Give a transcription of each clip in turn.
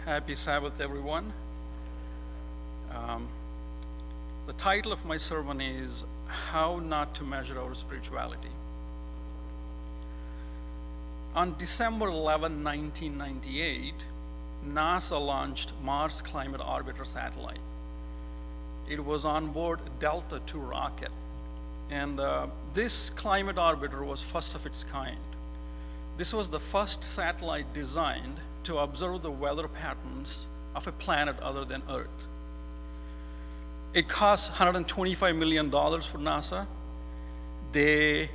Happy Sabbath, everyone. The title of my sermon is How Not to Measure Our Spirituality. On December 11, 1998, NASA launched Mars Climate Orbiter satellite. It was on board Delta II rocket, and this climate orbiter was first of its kind. This was the first satellite designed to observe the weather patterns of a planet other than Earth. It cost $125 million for NASA. They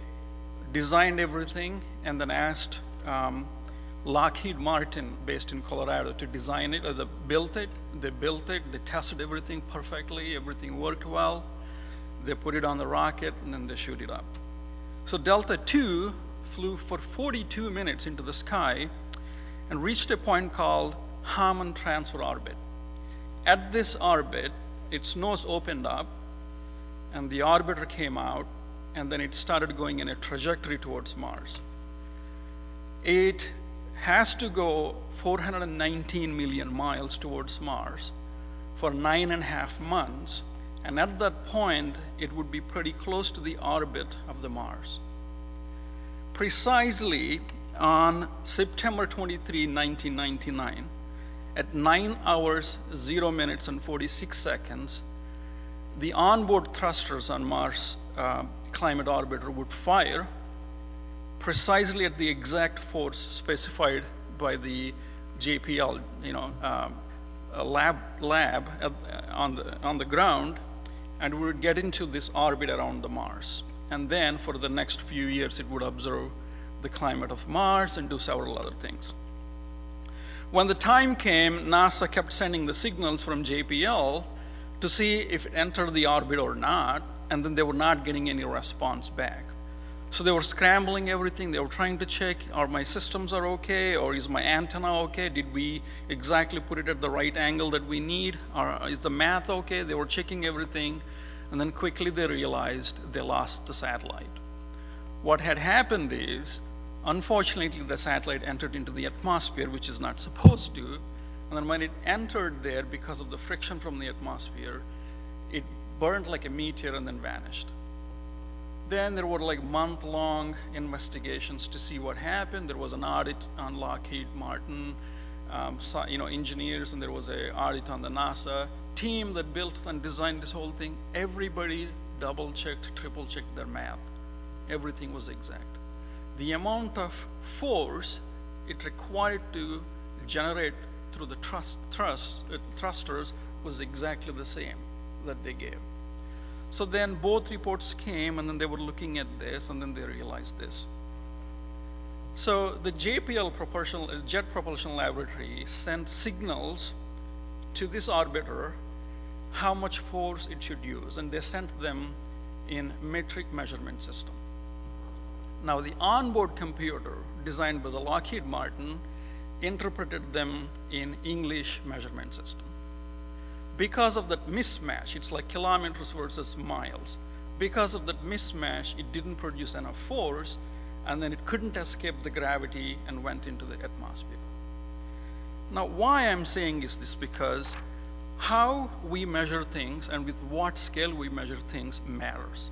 designed everything and then asked Lockheed Martin, based in Colorado, to design it. They built it, they tested everything perfectly, everything worked well. They put it on the rocket, and then they shoot it up. So Delta II flew for 42 minutes into the sky and reached a point called Harmon Transfer Orbit. At this orbit, its nose opened up, and the orbiter came out, and then it started going in a trajectory towards Mars. It has to go 419 million miles towards Mars for 9.5 months, and at that point, it would be pretty close to the orbit of the Mars. Precisely on September 23, 1999, at 9 hours, 0 minutes, and 46 seconds, the onboard thrusters on Mars Climate Orbiter would fire precisely at the exact force specified by the JPL, lab on the ground, and we would get into this orbit around the Mars. And then for the next few years, it would observe the climate of Mars and do several other things. When the time came, NASA kept sending the signals from JPL to see if it entered the orbit or not, and then they were not getting any response back. So they were scrambling everything. They were trying to check, are my systems are okay, or is my antenna okay? Did we exactly put it at the right angle that we need? Or is the math okay? They were checking everything, and then quickly they realized they lost the satellite. What had happened is, unfortunately, the satellite entered into the atmosphere, which is not supposed to, and then when it entered there, because of the friction from the atmosphere, it burned like a meteor and then vanished. Then there were like month-long investigations to see what happened. There was an audit on Lockheed Martin, engineers, and there was an audit on the NASA team that built and designed this whole thing. Everybody double-checked, triple-checked their math. Everything was exact. The amount of force it required to generate through the thrusters was exactly the same that they gave. So then both reports came, and then they were looking at this, and then they realized this. So the JPL Jet Propulsion Laboratory sent signals to this orbiter how much force it should use, and they sent them in metric measurement system. Now the onboard computer designed by the Lockheed Martin interpreted them in English measurement system. Because of that mismatch, it's like kilometers versus miles. Because of that mismatch, it didn't produce enough force, and then it couldn't escape the gravity and went into the atmosphere. Now, why I'm saying is this, because how we measure things and with what scale we measure things matters.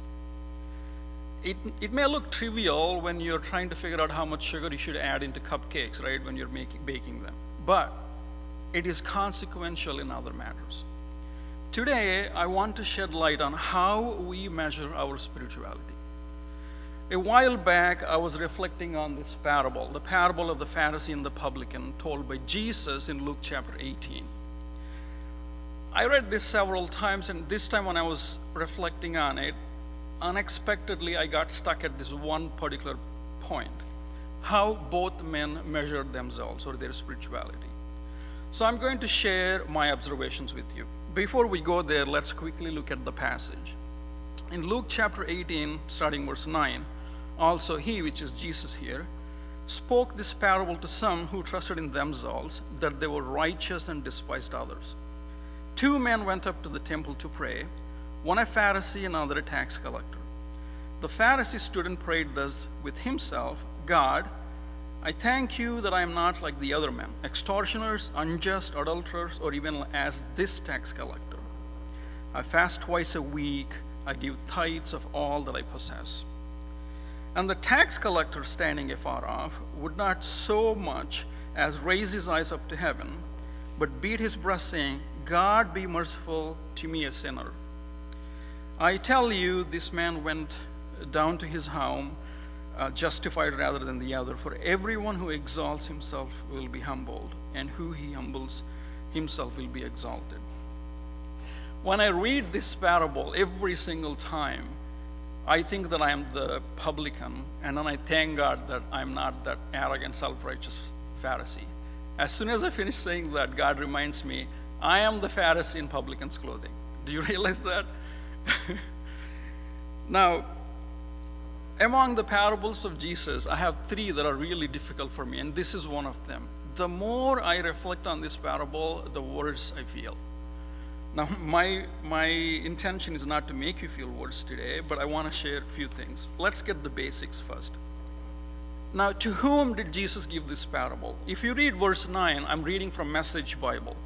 It may look trivial when you're trying to figure out how much sugar you should add into cupcakes, right, when you're baking them. But it is consequential in other matters. Today, I want to shed light on how we measure our spirituality. A while back, I was reflecting on this parable, the parable of the Pharisee and the publican, told by Jesus in Luke chapter 18. I read this several times, and this time when I was reflecting on it, unexpectedly I got stuck at this one particular point, how both men measured themselves or their spirituality. So I'm going to share my observations with you. Before we go there, let's quickly look at the passage. In Luke chapter 18, starting verse 9, also he, which is Jesus here, spoke this parable to some who trusted in themselves that they were righteous and despised others. 2 men went up to the temple to pray, one a Pharisee and another a tax collector. The Pharisee stood and prayed thus with himself, God, I thank you that I am not like the other men, extortioners, unjust, adulterers, or even as this tax collector. I fast twice a week. I give tithes of all that I possess. And the tax collector, standing afar off, would not so much as raise his eyes up to heaven, but beat his breast, saying, God, be merciful to me, a sinner. I tell you, this man went down to his home justified rather than the other. For everyone who exalts himself will be humbled, and who he humbles himself will be exalted. When I read this parable every single time, I think that I am the publican, and then I thank God that I'm not that arrogant, self-righteous Pharisee. As soon as I finish saying that, God reminds me, I am the Pharisee in publican's clothing. Do you realize that? Now, among the parables of Jesus, I have three that are really difficult for me, and this is one of them. The more I reflect on this parable, the worse I feel. Now, my intention is not to make you feel worse today, but I want to share a few things. Let's get the basics first. Now, to whom did Jesus give this parable? If you read verse 9, I'm reading from Message Bible.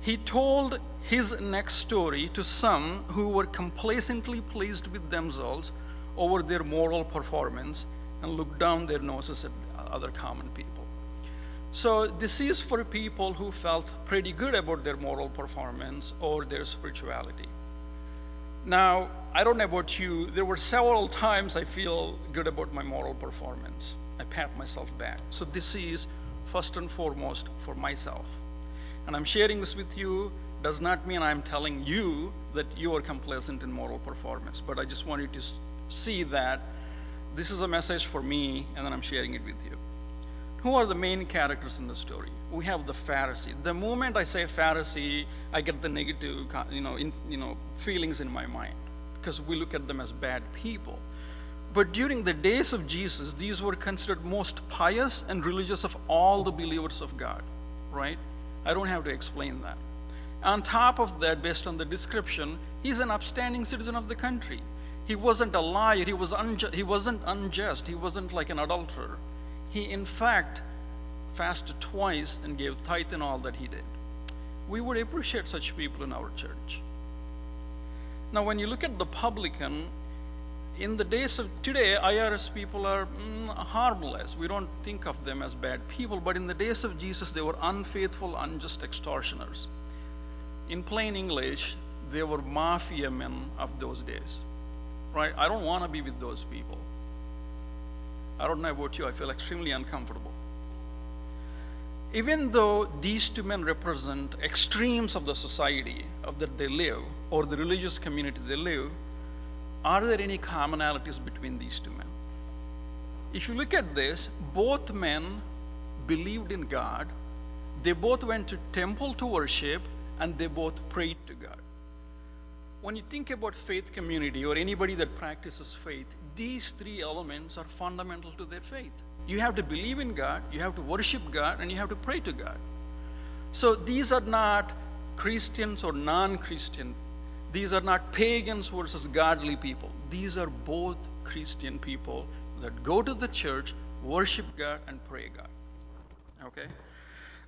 He told his next story to some who were complacently pleased with themselves over their moral performance and looked down their noses at other common people. So this is for people who felt pretty good about their moral performance or their spirituality. Now, I don't know about you, there were several times I feel good about my moral performance. I pat myself back. So this is first and foremost for myself. And I'm sharing this with you does not mean I'm telling you that you are complacent in moral performance, but I just want you to see that this is a message for me, and then I'm sharing it with you. Who are the main characters in the story? We have the Pharisee. The moment I say Pharisee, I get the negative, feelings in my mind, because we look at them as bad people. But during the days of Jesus, these were considered most pious and religious of all the believers of God, right? I don't have to explain that. On top of that, based on the description, he's an upstanding citizen of the country. He wasn't a liar, he wasn't unjust, he wasn't like an adulterer. He, in fact, fasted twice and gave tithe in all that he did. We would appreciate such people in our church. Now, when you look at the publican, in the days of today, IRS people are harmless. We don't think of them as bad people, but in the days of Jesus, they were unfaithful, unjust extortioners. In plain English, they were mafia men of those days, right? I don't want to be with those people. I don't know about you, I feel extremely uncomfortable. Even though these two men represent extremes of the society that they live, or the religious community they live, are there any commonalities between these two men? If you look at this, both men believed in God, they both went to temple to worship, and they both prayed to God. When you think about faith community or anybody that practices faith, these three elements are fundamental to their faith. You have to believe in God, you have to worship God, and you have to pray to God. So these are not Christians or non-Christian. These are not pagans versus godly people. These are both Christian people that go to the church, worship God, and pray God. Okay?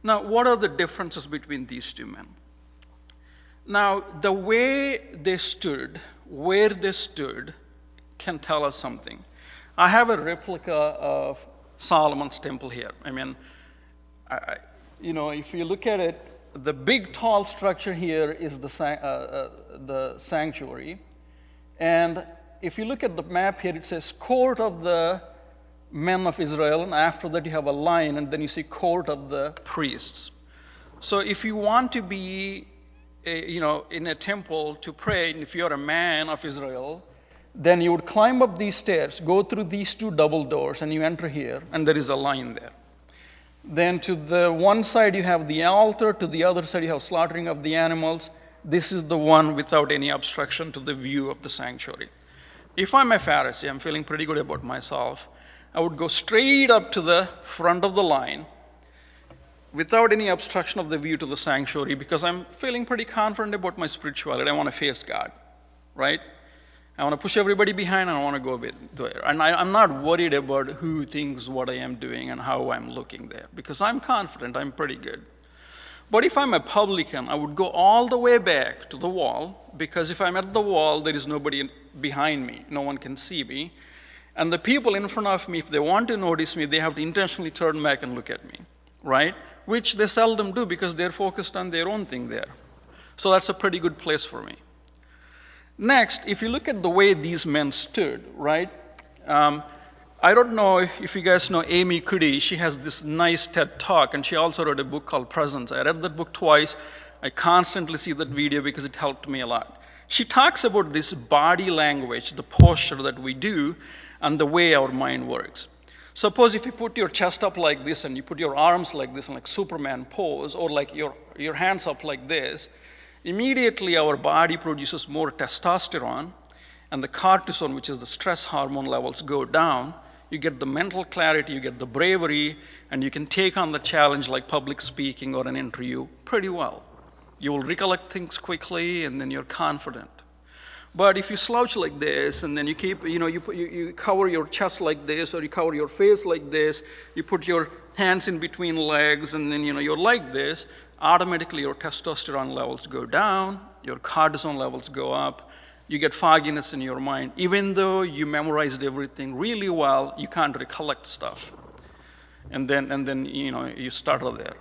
Now, what are the differences between these two men? Now, the way they stood, where they stood, can tell us something. I have a replica of Solomon's temple here. I mean, if you look at it, the big tall structure here is the sanctuary. And if you look at the map here, it says court of the men of Israel, and after that you have a line, and then you see court of the priests. So if you want to be in a temple to pray, and if you're a man of Israel, then you would climb up these stairs, go through these two double doors, and you enter here, and there is a line there. Then to the one side you have the altar, to the other side you have slaughtering of the animals. This is the one without any obstruction to the view of the sanctuary. If I'm a Pharisee, I'm feeling pretty good about myself, I would go straight up to the front of the line without any obstruction of the view to the sanctuary, because I'm feeling pretty confident about my spirituality. I want to face God, right? I want to push everybody behind, and I want to go a bit there. And I'm not worried about who thinks what I am doing and how I'm looking there, because I'm confident I'm pretty good. But if I'm a publican, I would go all the way back to the wall, because if I'm at the wall, there is nobody behind me. No one can see me. And the people in front of me, if they want to notice me, they have to intentionally turn back and look at me, right? Which they seldom do because they're focused on their own thing there. So that's a pretty good place for me. Next, if you look at the way these men stood, right? I don't know if you guys know Amy Cuddy. She has this nice TED Talk, and she also wrote a book called Presence. I read that book twice. I constantly see that video because it helped me a lot. She talks about this body language, the posture that we do, and the way our mind works. Suppose if you put your chest up like this, and you put your arms like this, in like Superman pose, or like your hands up like this, immediately our body produces more testosterone, and the cortisol, which is the stress hormone levels, go down. You get the mental clarity, you get the bravery, and you can take on the challenge like public speaking or an interview pretty well. You will recollect things quickly, and then you're confident. But if you slouch like this, and then you keep, you cover your chest like this, or you cover your face like this, you put your hands in between legs, and then you're like this, automatically your testosterone levels go down, your cortisol levels go up, you get fogginess in your mind. Even though you memorized everything really well, you can't recollect stuff. And then you startle there.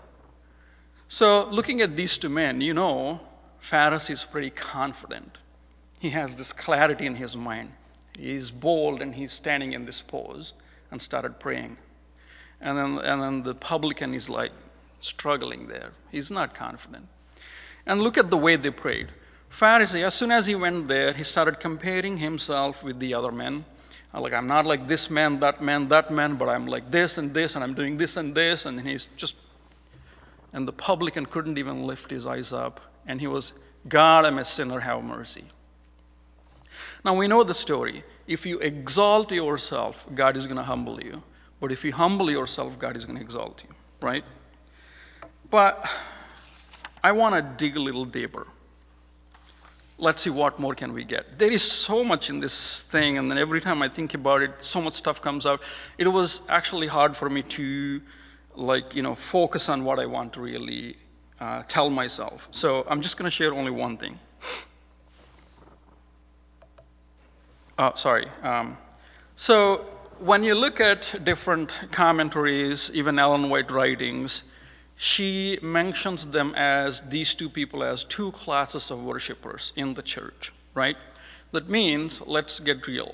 So looking at these two men, Pharisee is pretty confident. He has this clarity in his mind. He's bold, and he's standing in this pose and started praying. And then the publican is like struggling there. He's not confident. And look at the way they prayed. Pharisee, as soon as he went there, he started comparing himself with the other men. Like, I'm not like this man, that man, but I'm like this, and I'm doing this and this, and and the publican couldn't even lift his eyes up, and he was, God, I'm a sinner, have mercy. Now, we know the story. If you exalt yourself, God is going to humble you. But if you humble yourself, God is going to exalt you, right? But I want to dig a little deeper. Let's see what more can we get. There is so much in this thing, and then every time I think about it, so much stuff comes out. It was actually hard for me to, focus on what I want to really tell myself. So I'm just going to share only one thing. So when you look at different commentaries, even Ellen White writings, she mentions them as these two people as two classes of worshipers in the church, right? That means, let's get real.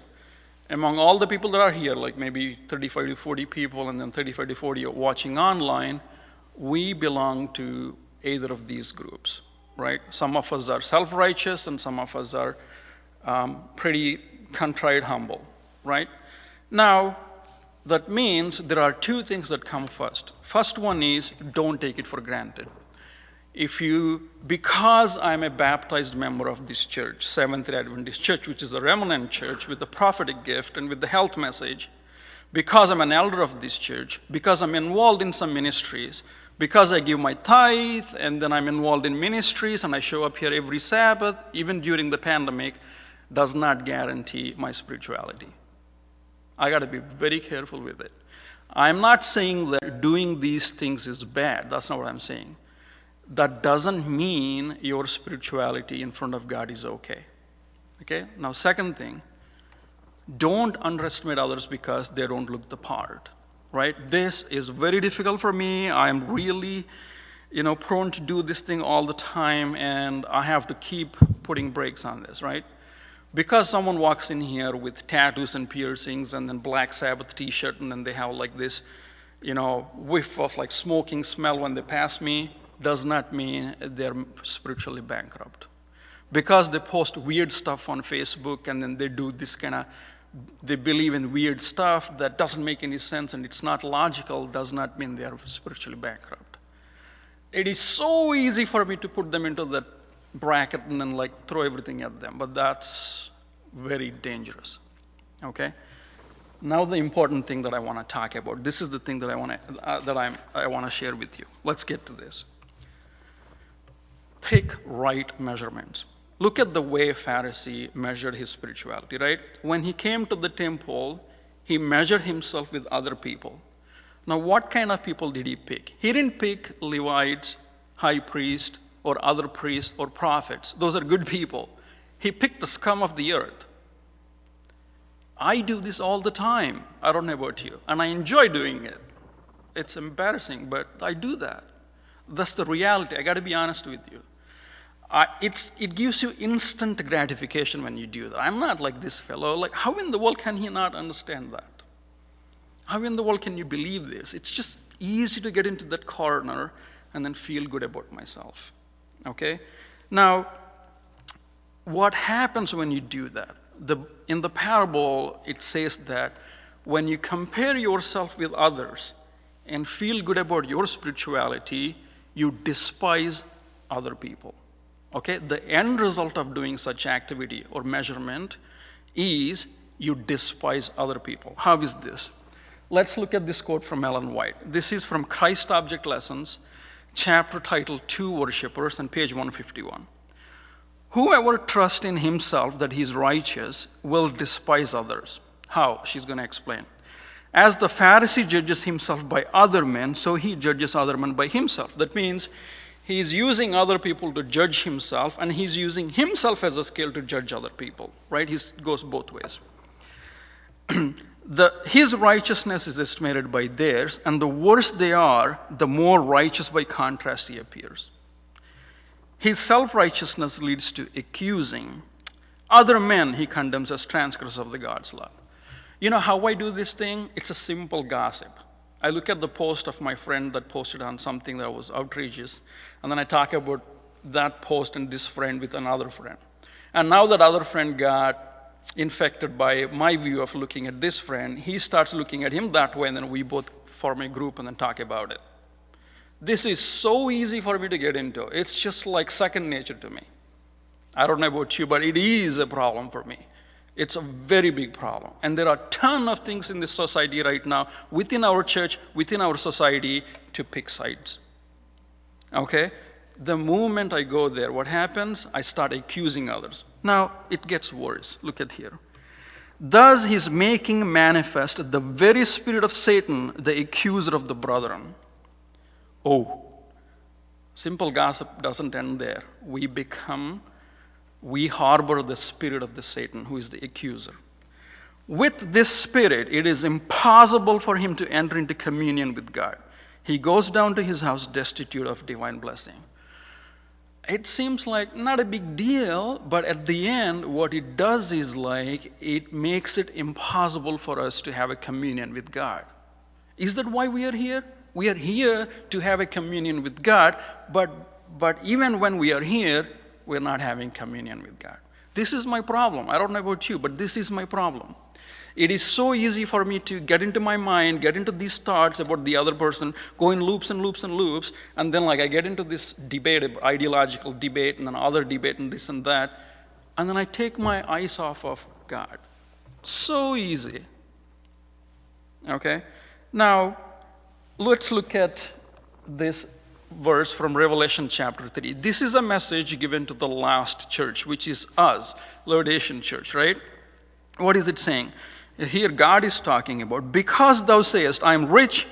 Among all the people that are here, like maybe 35 to 40 people, and then 35 to 40 watching online, we belong to either of these groups, right? Some of us are self-righteous, and some of us are pretty contrite, humble, right? Now, that means there are two things that come first. First one is, don't take it for granted. Because I'm a baptized member of this church, Seventh-day Adventist Church, which is a remnant church with the prophetic gift and with the health message, because I'm an elder of this church, because I'm involved in some ministries, because I give my tithe, and then I'm involved in ministries, and I show up here every Sabbath, even during the pandemic, does not guarantee my spirituality. I got to be very careful with it. I'm not saying that doing these things is bad. That's not what I'm saying. That doesn't mean your spirituality in front of God is okay. Okay? Now, second thing, don't underestimate others because they don't look the part, right? This is very difficult for me. I'm really, prone to do this thing all the time, and I have to keep putting brakes on this, right? Because someone walks in here with tattoos and piercings and then Black Sabbath t-shirt, and then they have like this, whiff of like smoking smell when they pass me, does not mean they're spiritually bankrupt. Because they post weird stuff on Facebook, and then they do this they believe in weird stuff that doesn't make any sense and it's not logical, does not mean they are spiritually bankrupt. It is so easy for me to put them into that bracket and then throw everything at them, but that's very dangerous. Okay? Now the important thing that I want to talk about. This is the thing that I want to share with you. Let's get to this. Pick right measurements. Look at the way Pharisee measured his spirituality, right? When he came to the temple, he measured himself with other people. Now, what kind of people did he pick? He didn't pick Levites, high priest, or other priests or prophets. Those are good people. He picked the scum of the earth. I do this all the time. I don't know about you. And I enjoy doing it. It's embarrassing, but I do that. That's the reality. I got to be honest with you. It gives you instant gratification when you do that. I'm not like this fellow. Like, how in the world can he not understand that? How in the world can you believe this? It's just easy to get into that corner and then feel good about myself. Okay? Now, what happens when you do that? In the parable, it says that when you compare yourself with others and feel good about your spirituality, you despise other people. Okay? The end result of doing such activity or measurement is you despise other people. How is this? Let's look at this quote from Ellen White. This is from Christ Object Lessons, chapter titled Two Worshippers, on page 151. Whoever trusts in himself that he is righteous will despise others. How? She's going to explain. As the Pharisee judges himself by other men, so he judges other men by himself. That means he's using other people to judge himself, and he's using himself as a scale to judge other people. Right? He goes both ways. His righteousness is estimated by theirs, and the worse they are, the more righteous by contrast he appears. His self-righteousness leads to accusing. Other men he condemns as transgressors of the God's law. You know how I do this thing? It's a simple gossip. I look at the post of my friend that posted on something that was outrageous, and then I talk about that post and this friend with another friend. And now that other friend got infected by my view of looking at this friend, he starts looking at him that way, and then we both form a group and then talk about it. This is so easy for me to get into. It's just like second nature to me. I don't know about you, but it is a problem for me. It's a very big problem. And there are a ton of things in this society right now, within our church, within our society, to pick sides. Okay? The moment I go there, what happens? I start accusing others. Now, it gets worse. Look at here. Thus, he's making manifest the very spirit of Satan, the accuser of the brethren. Oh, simple gossip doesn't end there. We harbor the spirit of the Satan, who is the accuser. With this spirit, it is impossible for him to enter into communion with God. He goes down to his house destitute of divine blessing. It seems like not a big deal, but at the end, what it does is like, it makes it impossible for us to have a communion with God. Is that why we are here? We are here to have a communion with God, but even when we are here, we're not having communion with God. This is my problem. I don't know about you, but this is my problem. It is so easy for me to get into my mind, get into these thoughts about the other person, go in loops and loops and loops, and then like I get into this debate, ideological debate, and another debate and this and that, and then I take my eyes off of God. So easy. Okay? Now, let's look at this verse from Revelation chapter 3. This is a message given to the last church, which is us, Laodicean church, right? What is it saying? Here God is talking about, because thou sayest, I am rich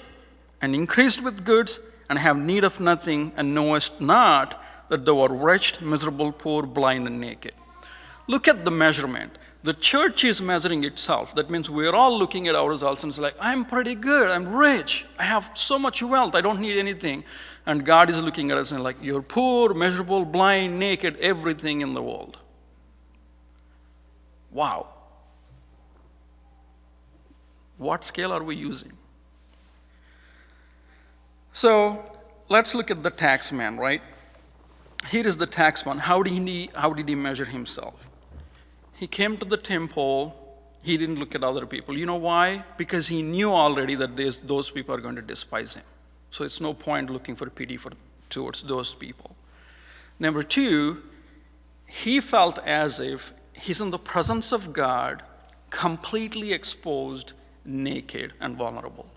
and increased with goods and have need of nothing, and knowest not that thou art wretched, miserable, poor, blind, and naked. Look at the measurement. The church is measuring itself. That means we're all looking at our results and it's like, I'm pretty good, I'm rich, I have so much wealth, I don't need anything. And God is looking at us and like, you're poor, miserable, blind, naked, everything in the world. Wow. What scale are we using? So let's look at the tax man, right? Here is the tax man. How did he measure himself? He came to the temple. He didn't look at other people. You know why? Because he knew already that those people are going to despise him. So it's no point looking for pity towards those people. Number two, he felt as if he's in the presence of God, completely exposed, naked, and vulnerable.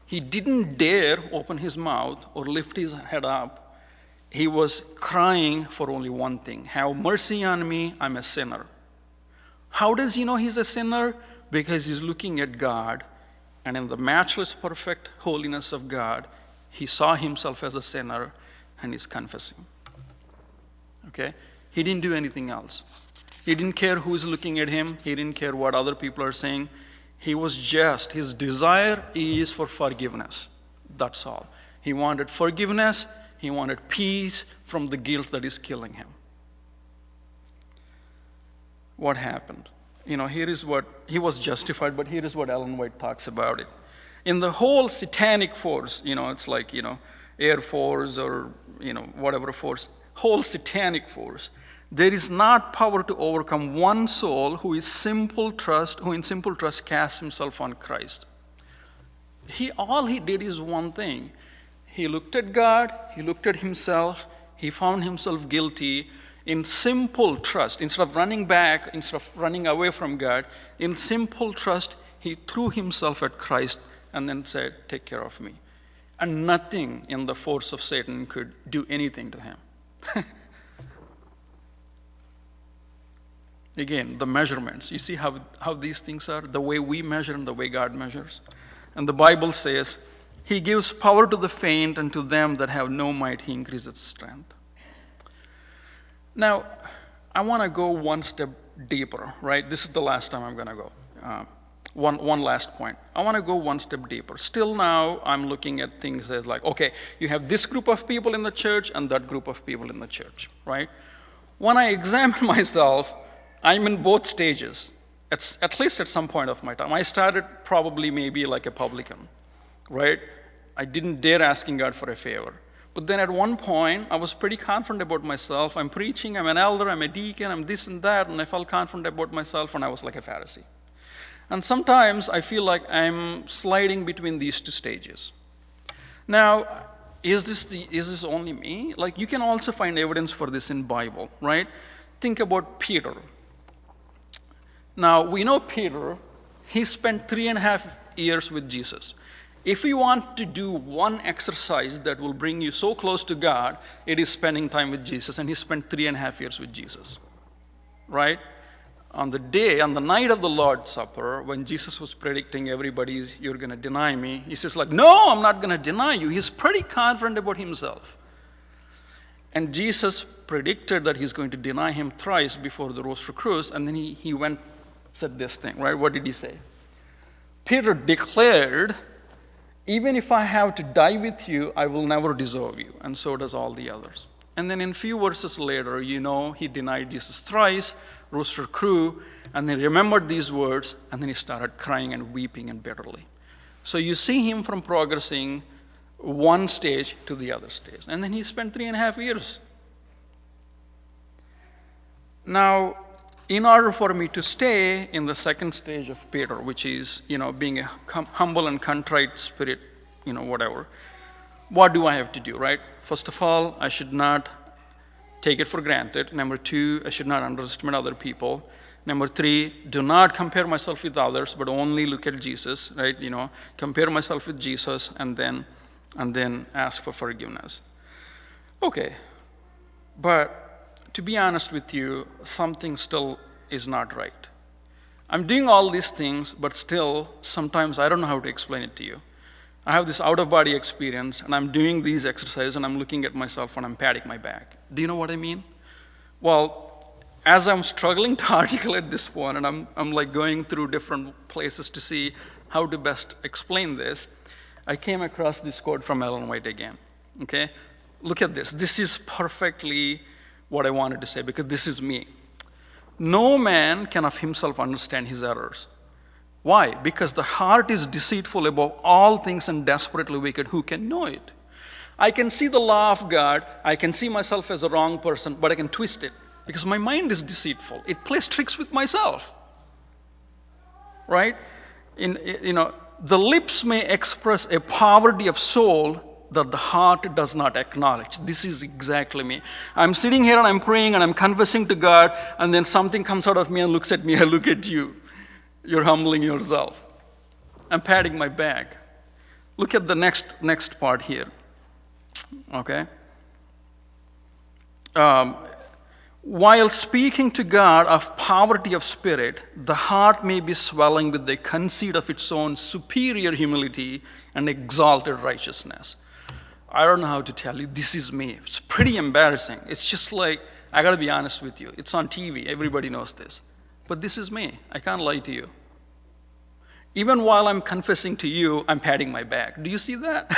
He didn't dare open his mouth or lift his head up. he was crying for only one thing: have mercy on me, I'm a sinner. How does he know he's a sinner? Because he's looking at God, and in the matchless perfect holiness of God, he saw himself as a sinner, and he's confessing. Okay? He didn't do anything else. He didn't care who's looking at him. He didn't care what other people are saying. He was just, his desire is for forgiveness. That's all. He wanted forgiveness. He wanted peace from the guilt that is killing him. What happened? Here is what, he was justified, but here is what Ellen White talks about it. In the whole satanic force, it's like, Air Force or, whatever force, whole satanic force, there is not power to overcome one soul who in simple trust casts himself on Christ. All he did is one thing. He looked at God, he looked at himself, he found himself guilty. In simple trust, instead of running back, instead of running away from God, in simple trust, he threw himself at Christ and then said, take care of me. And nothing in the force of Satan could do anything to him. Again, the measurements. You see how these things are? The way we measure and the way God measures. And the Bible says, he gives power to the faint, and to them that have no might, he increases strength. Now, I want to go one step deeper, right? This is the last time I'm going to go. One last point. I want to go one step deeper. Still now, I'm looking at things as like, okay, you have this group of people in the church and that group of people in the church, right? When I examine myself, I'm in both stages, at least at some point of my time. I started probably maybe like a publican, right? I didn't dare asking God for a favor. But then at one point, I was pretty confident about myself. I'm preaching, I'm an elder, I'm a deacon, I'm this and that, and I felt confident about myself, and I was like a Pharisee. And sometimes I feel like I'm sliding between these two stages. Now, is this only me? Like, you can also find evidence for this in Bible, right? Think about Peter. Now, we know Peter, he spent 3.5 years with Jesus. If you want to do one exercise that will bring you so close to God, it is spending time with Jesus, and he spent 3.5 years with Jesus, right? On the night of the Lord's Supper, when Jesus was predicting everybody, you're going to deny me, he says like, no, I'm not going to deny you. He's pretty confident about himself. And Jesus predicted that he's going to deny him thrice before the rooster crows, and then he went, said this thing, right? What did he say? Peter declared, even if I have to die with you, I will never desert you. And so does all the others. And then in a few verses later, he denied Jesus thrice, rooster crew, and then remembered these words, and then he started crying and weeping and bitterly. So you see him from progressing one stage to the other stage. And then he spent 3.5 years. Now, in order for me to stay in the second stage of Peter, which is, being a humble and contrite spirit, whatever, what do I have to do, right? First of all, I should not take it for granted. Number 2, I should not underestimate other people. Number 3, do not compare myself with others, but only look at Jesus, right? Compare myself with Jesus and then ask for forgiveness. Okay, but to be honest with you, something still is not right. I'm doing all these things, but still, sometimes I don't know how to explain it to you. I have this out-of-body experience, and I'm doing these exercises, and I'm looking at myself, and I'm patting my back. Do you know what I mean? Well, as I'm struggling to articulate this one, and I'm like going through different places to see how to best explain this, I came across this quote from Ellen White again, okay? Look at this. This is perfectly what I wanted to say, because this is me. No man can of himself understand his errors. Why? Because the heart is deceitful above all things and desperately wicked. Who can know it? I can see the law of God. I can see myself as a wrong person, but I can twist it because my mind is deceitful. It plays tricks with myself, right? The lips may express a poverty of soul that the heart does not acknowledge. This is exactly me. I'm sitting here and I'm praying and I'm confessing to God, and then something comes out of me and looks at me. I look at you. You're humbling yourself. I'm patting my back. Look at the next part here. Okay? While speaking to God of poverty of spirit, the heart may be swelling with the conceit of its own superior humility and exalted righteousness. I don't know how to tell you, this is me. It's pretty embarrassing. It's just like, I gotta be honest with you. It's on TV, everybody knows this. But this is me, I can't lie to you. Even while I'm confessing to you, I'm patting my back. Do you see that?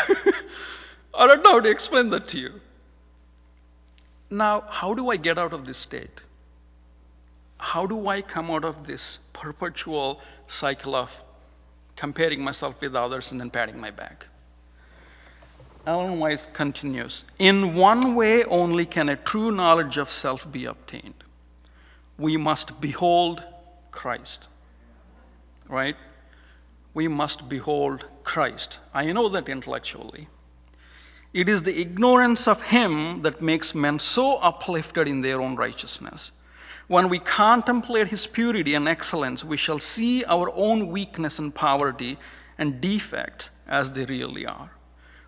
I don't know how to explain that to you. Now, how do I get out of this state? How do I come out of this perpetual cycle of comparing myself with others and then patting my back? Ellen White continues, in one way only can a true knowledge of self be obtained. We must behold Christ, right? We must behold Christ. I know that intellectually. It is the ignorance of him that makes men so uplifted in their own righteousness. When we contemplate his purity and excellence, we shall see our own weakness and poverty and defects as they really are.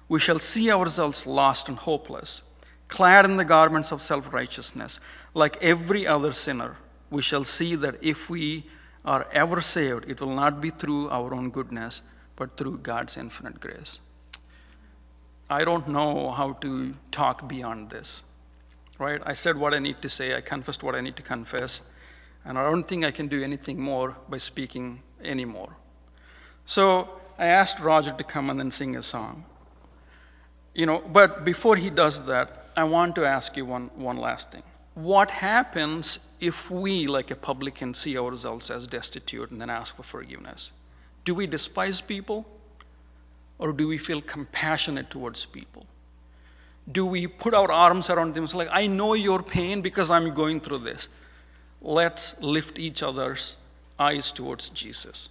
We shall see ourselves lost and hopeless, clad in the garments of self-righteousness. Like every other sinner, we shall see that if we are ever saved, it will not be through our own goodness, but through God's infinite grace. I don't know how to talk beyond this, right? I said what I need to say, I confessed what I need to confess, and I don't think I can do anything more by speaking anymore. So I asked Roger to come and then sing a song. But before he does that, I want to ask you one last thing. What happens if we, like a publican, see ourselves as destitute and then ask for forgiveness? Do we despise people? Or do we feel compassionate towards people? Do we put our arms around them? It's like, I know your pain because I'm going through this. Let's lift each other's eyes towards Jesus.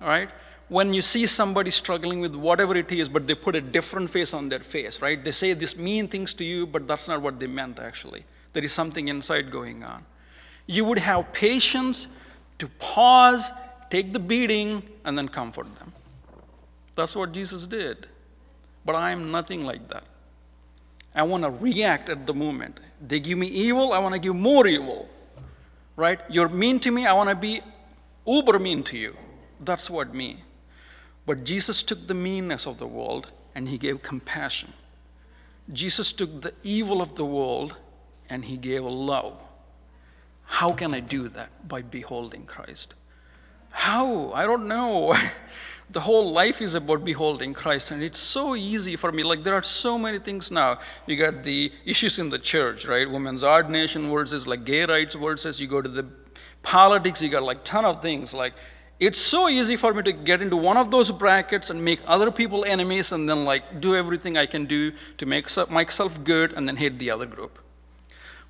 All right? When you see somebody struggling with whatever it is, but they put a different face on their face, right? They say these mean things to you, but that's not what they meant, actually. There is something inside going on. You would have patience to pause, take the beating, and then comfort them. That's what Jesus did. But I am nothing like that. I want to react at the moment. They give me evil, I want to give more evil. Right? You're mean to me, I want to be uber mean to you. That's what me. But Jesus took the meanness of the world and he gave compassion. Jesus took the evil of the world and he gave love. How can I do that? By beholding Christ. How? I don't know. The whole life is about beholding Christ, and it's so easy for me. Like, there are so many things now. You got the issues in the church, right? Women's ordination versus like gay rights versus, you go to the politics, you got like ton of things. Like, it's so easy for me to get into one of those brackets and make other people enemies and then like do everything I can do to make myself good and then hate the other group.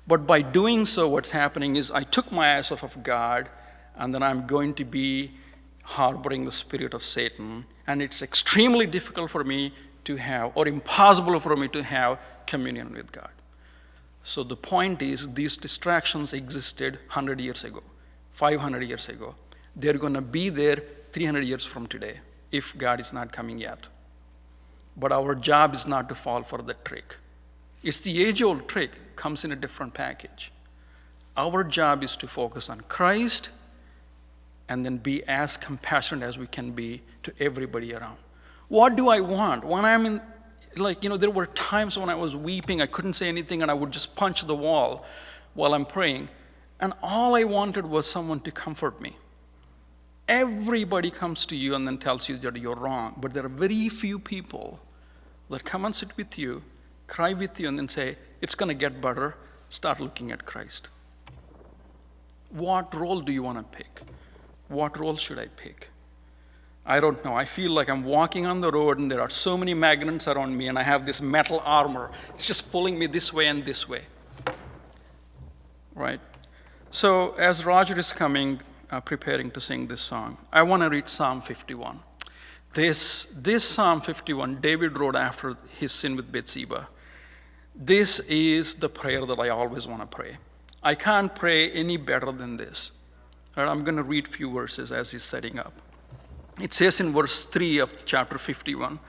But by doing so, what's happening is I took my eyes off of God, and then I'm going to be harboring the spirit of Satan, and it's extremely difficult for me to have, or impossible for me to have, communion with God. So the point is, these distractions existed 100 years ago, 500 years ago. They're going to be there 300 years from today, if God is not coming yet. But our job is not to fall for the trick. It's the age-old trick, comes in a different package. Our job is to focus on Christ and then be as compassionate as we can be to everybody around. What do I want? When I'm in, there were times when I was weeping, I couldn't say anything, and I would just punch the wall while I'm praying. And all I wanted was someone to comfort me. Everybody comes to you and then tells you that you're wrong, but there are very few people that come and sit with you, cry with you, and then say, it's gonna get better, start looking at Christ. What role do you wanna pick? What role should I pick? I don't know. I feel like I'm walking on the road and there are so many magnets around me and I have this metal armor. It's just pulling me this way and this way. Right? So as Roger is coming, preparing to sing this song, I want to read Psalm 51. This Psalm 51, David wrote after his sin with Bathsheba. This is the prayer that I always want to pray. I can't pray any better than this. And I'm going to read a few verses as he's setting up. It says in verse 3 of chapter 51,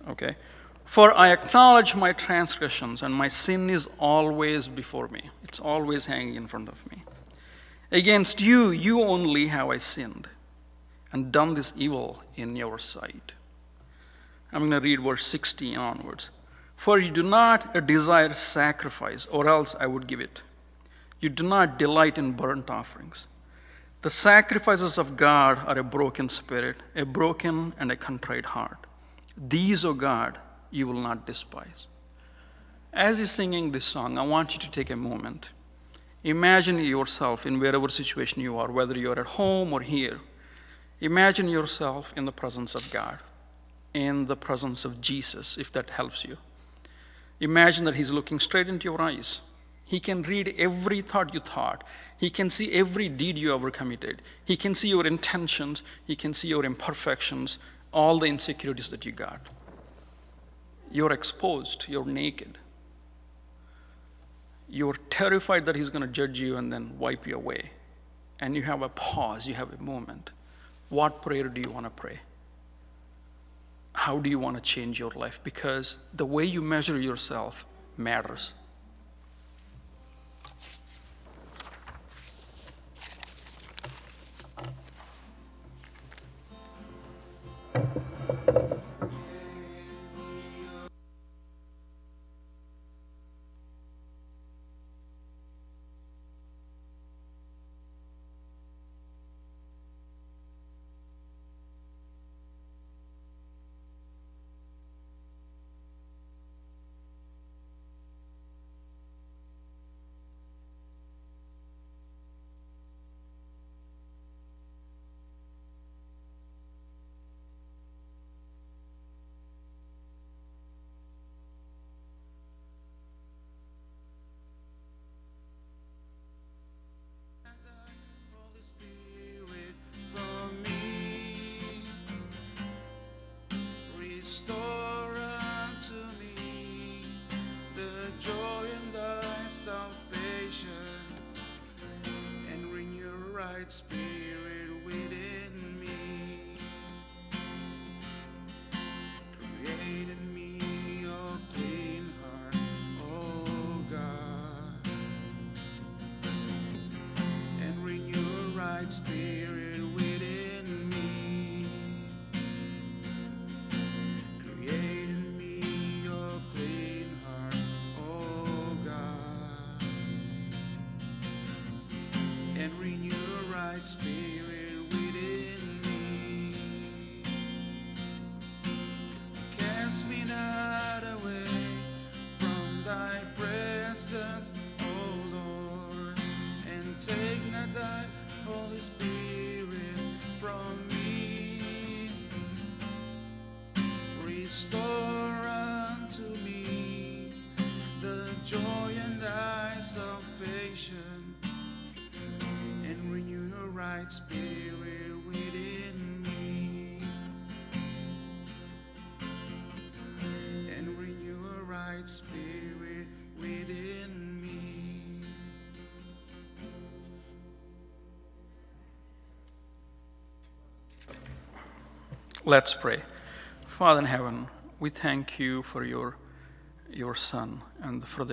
okay, For I acknowledge my transgressions, and my sin is always before me. It's always hanging in front of me. Against you, you only have I sinned, and done this evil in your sight. I'm going to read verse 16 onwards. For you do not desire sacrifice, or else I would give it. You do not delight in burnt offerings. The sacrifices of God are a broken spirit, a broken and a contrite heart. These, O God, you will not despise. As he's singing this song, I want you to take a moment. Imagine yourself in wherever situation you are, whether you're at home or here. Imagine yourself in the presence of God, in the presence of Jesus, if that helps you. Imagine that he's looking straight into your eyes. He can read every thought you thought. He can see every deed you ever committed. He can see your intentions. He can see your imperfections, all the insecurities that you got. You're exposed. You're naked. You're terrified that he's going to judge you and then wipe you away. And you have a pause. You have a moment. What prayer do you want to pray? How do you want to change your life? Because the way you measure yourself matters. Spirit within me, create in me a clean heart, oh God, and renew a right spirit within me. Create in me a clean heart, oh God, and renew a right spirit within me. Cast me not away from thy presence, O Lord, and take not thy Holy Spirit from me. Restore unto me the joy in thy salvation, and renew a right spirit within me. And renew a right spirit within me. Let's pray. Father in heaven, we thank you for your Son and for the